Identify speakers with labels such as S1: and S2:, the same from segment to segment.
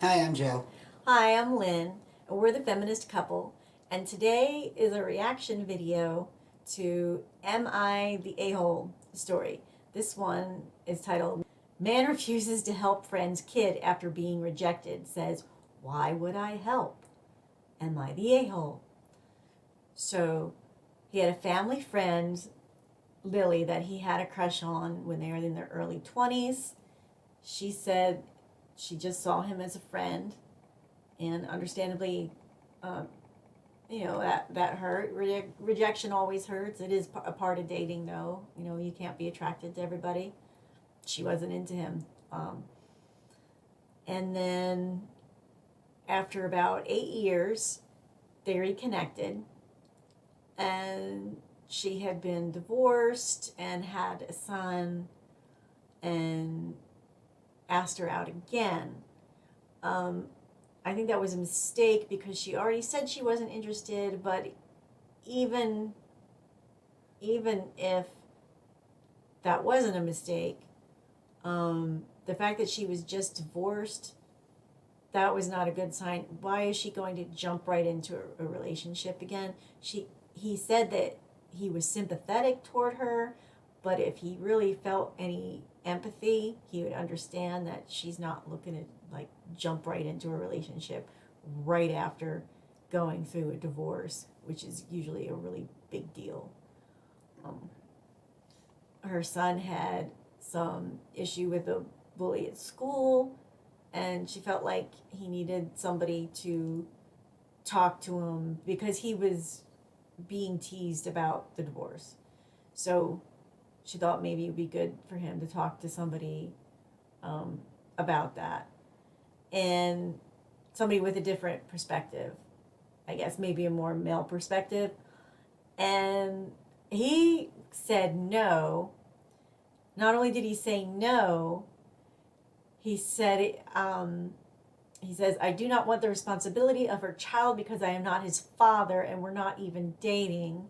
S1: Hi, I'm Joe.
S2: Hi, I'm Lynn, and we're the Feminist Couple, and today is a reaction video to Am I the A-hole story. This one is titled, Man Refuses to Help Friend's Kid After Being Rejected, says, Why would I help? Am I the A-hole? So he had a family friend, Lily, that he had a crush on when they were in their early 20s. She said she just saw him as a friend, and understandably, uh, that hurt. Rejection always hurts. It is a part of dating, though. You can't be attracted to everybody. She wasn't into him. And then after about 8 years, they reconnected, and she had been divorced and had a son, and asked her out again. Um, I think that was a mistake because she already said she wasn't interested, but even even if that wasn't a mistake, the fact that she was just divorced, that was not a good sign. Why is she going to jump right into a relationship again? He said that he was sympathetic toward her, but if he really felt any empathy, he would understand that she's not looking to like jump right into a relationship right after going through a divorce, which is usually a really big deal. Um, her son had some issue with a bully at school, and she felt like he needed somebody to talk to him because he was being teased about the divorce. So she thought maybe it would be good for him to talk to somebody um, about that, and somebody with a different perspective, I guess, maybe a more male perspective. And he said no. Not only did he say no, he said, he says, I do not want the responsibility of her child because I am not his father and we're not even dating.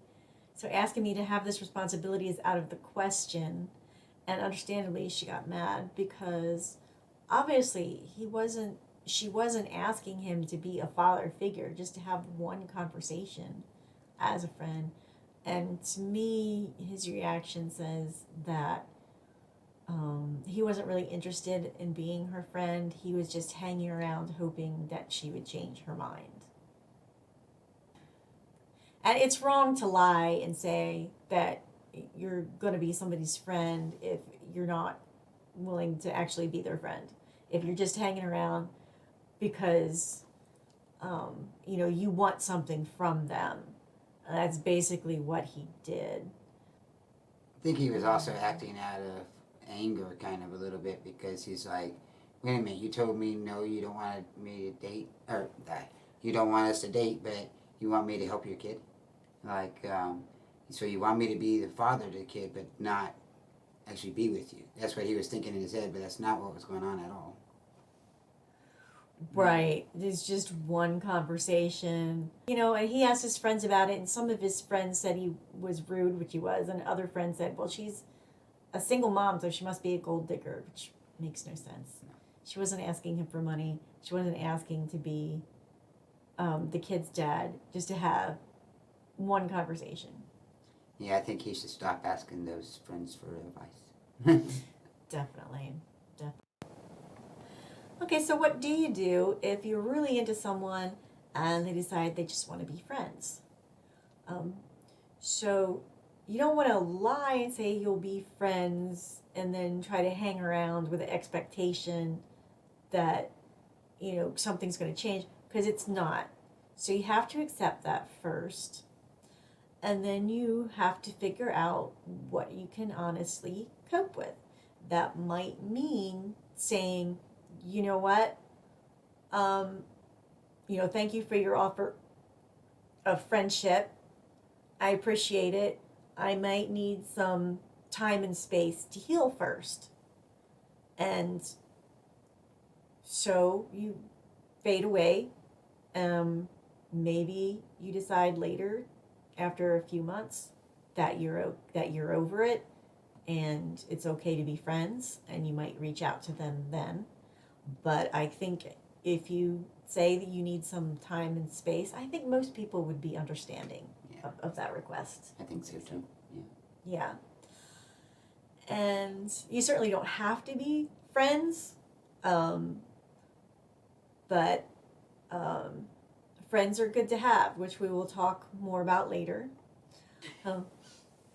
S2: So asking me to have this responsibility is out of the question. And understandably, she got mad because obviously she wasn't asking him to be a father figure, just to have one conversation as a friend. And to me, his reaction says that he wasn't really interested in being her friend. He was just hanging around hoping that she would change her mind. And it's wrong to lie and say that you're going to be somebody's friend if you're not willing to actually be their friend. If you're just hanging around because you want something from them. That's basically what he did.
S1: I think he was also acting out of anger, kind of a little bit, because he's like, wait a minute, you told me no, you don't want me to date, or that you don't want us to date, but you want me to help your kid? Like, so you want me to be the father to the kid, but not actually be with you. That's what he was thinking in his head, but that's not what was going on at all.
S2: Right. It's just one conversation. And he asked his friends about it, and some of his friends said he was rude, which he was, and other friends said, well, she's a single mom, so she must be a gold digger, which makes no sense. She wasn't asking him for money. She wasn't asking to be the kid's dad, just to have one conversation.
S1: Yeah, I think he should stop asking those friends for advice.
S2: Definitely. Definitely. Okay, so what do you do if you're really into someone and they decide they just want to be friends? Um, so you don't want to lie and say you'll be friends and then try to hang around with the expectation that something's going to change, because it's not. So you have to accept that first, and then you have to figure out what you can honestly cope with. That might mean saying, you know what, um, thank you for your offer of friendship. I appreciate it. I might need some time and space to heal first. And so you fade away. Maybe you decide later, after a few months, that you're over it and it's okay to be friends, and you might reach out to them then. But I think if you say that you need some time and space, I think most people would be understanding of that request.
S1: I think so too.
S2: Yeah. And you certainly don't have to be friends, but friends are good to have, which we will talk more about later.
S1: All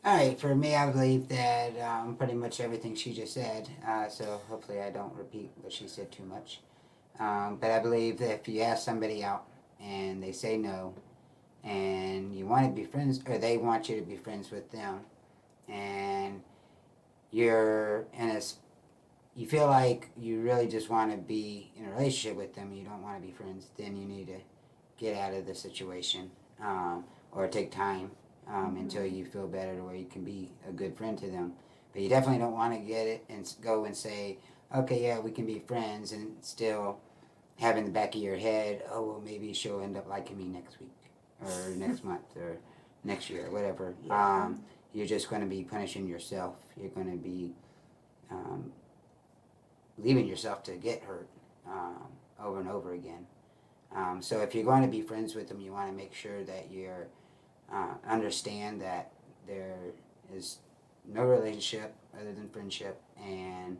S1: right, for me, I believe that pretty much everything she just said, so hopefully I don't repeat what she said too much. But I believe that if you ask somebody out and they say no, and you want to be friends, or they want you to be friends with them, and you're in a, you feel like you really just want to be in a relationship with them, you don't want to be friends, then you need to get out of the situation, or take time until you feel better to where you can be a good friend to them. But you definitely don't want to get it and go and say, okay, yeah, we can be friends, and still have in the back of your head, oh, well, maybe she'll end up liking me next week, or next month, or next year, or whatever.
S2: Yeah.
S1: You're just going to be punishing yourself. You're going to be leaving yourself to get hurt over and over again. So if you're going to be friends with them, you want to make sure that you're understand that there is no relationship other than friendship, and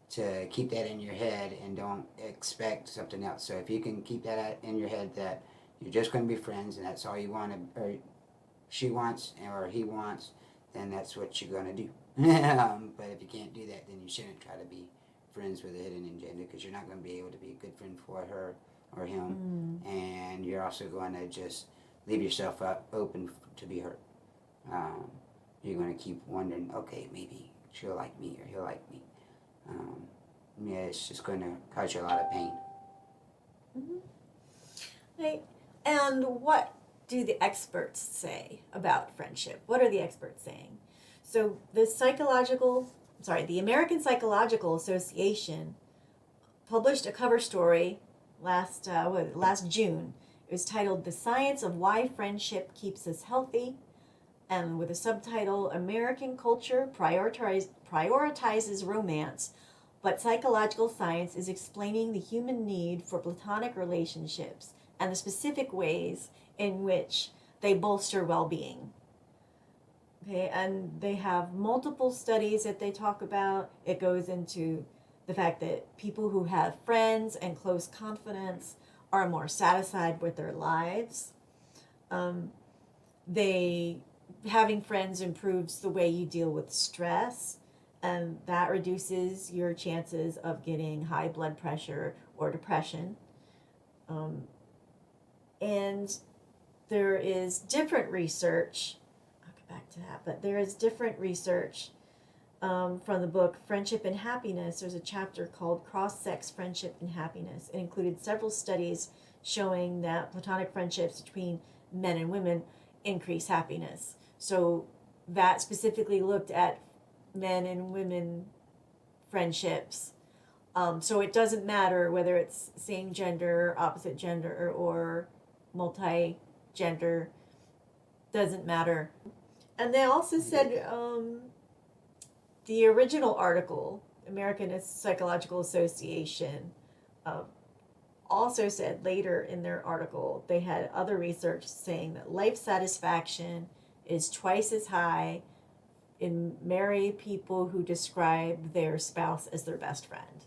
S1: to keep that in your head and don't expect something else. So if you can keep that in your head that you're just going to be friends and that's all you want to, or she wants or he wants, then that's what you're going to do. But if you can't do that, then you shouldn't try to be friends with a hidden agenda, because you're not going to be able to be a good friend for her or him, and you're also going to just leave yourself open to be hurt. You're going to keep wondering, okay, maybe she'll like me or he'll like me. Yeah, it's just going to cause you a lot of pain.
S2: Right. And what do the experts say about friendship? What are the experts saying? So the American Psychological Association published a cover story last June. It was titled "The Science of Why Friendship Keeps Us Healthy," and with a subtitle, "American Culture Prioritizes Romance, but Psychological Science is Explaining the Human Need for Platonic Relationships and the Specific Ways in Which They Bolster Well-Being." Okay, and they have multiple studies that they talk about. It goes into the fact that people who have friends and close confidants are more satisfied with their lives. Having friends improves the way you deal with stress, and that reduces your chances of getting high blood pressure or depression. And there is different research, I'll get back to that, but there is different research from the book Friendship and Happiness. There's a chapter called Cross-Sex Friendship and Happiness. It included several studies showing that platonic friendships between men and women increase happiness. So that specifically looked at men and women friendships. So it doesn't matter whether it's same gender, opposite gender, or multi-gender, doesn't matter. And they also said the original article, American Psychological Association, also said later in their article they had other research saying that life satisfaction is twice as high in married people who describe their spouse as their best friend.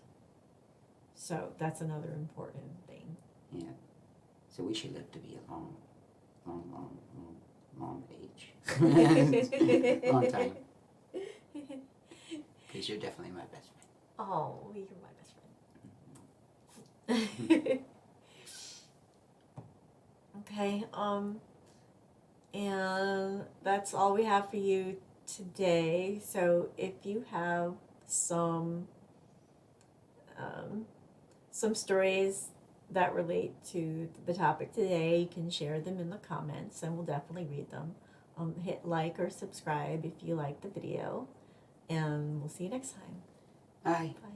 S2: So that's another important thing.
S1: Yeah. So we should live to be a long age. Long time. Because you're definitely my best friend.
S2: Oh, you're my best friend. Okay, and that's all we have for you today. So if you have some stories that relate to the topic today, you can share them in the comments and we'll definitely read them. Hit like or subscribe if you like the video, and we'll see you next time.
S1: Bye.
S2: Bye.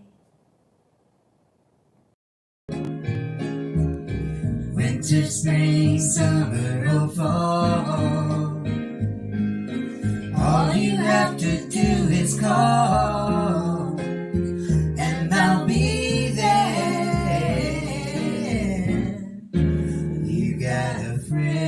S3: Winter, spring, summer, or fall, all you have to do is call, and I'll be there. friend.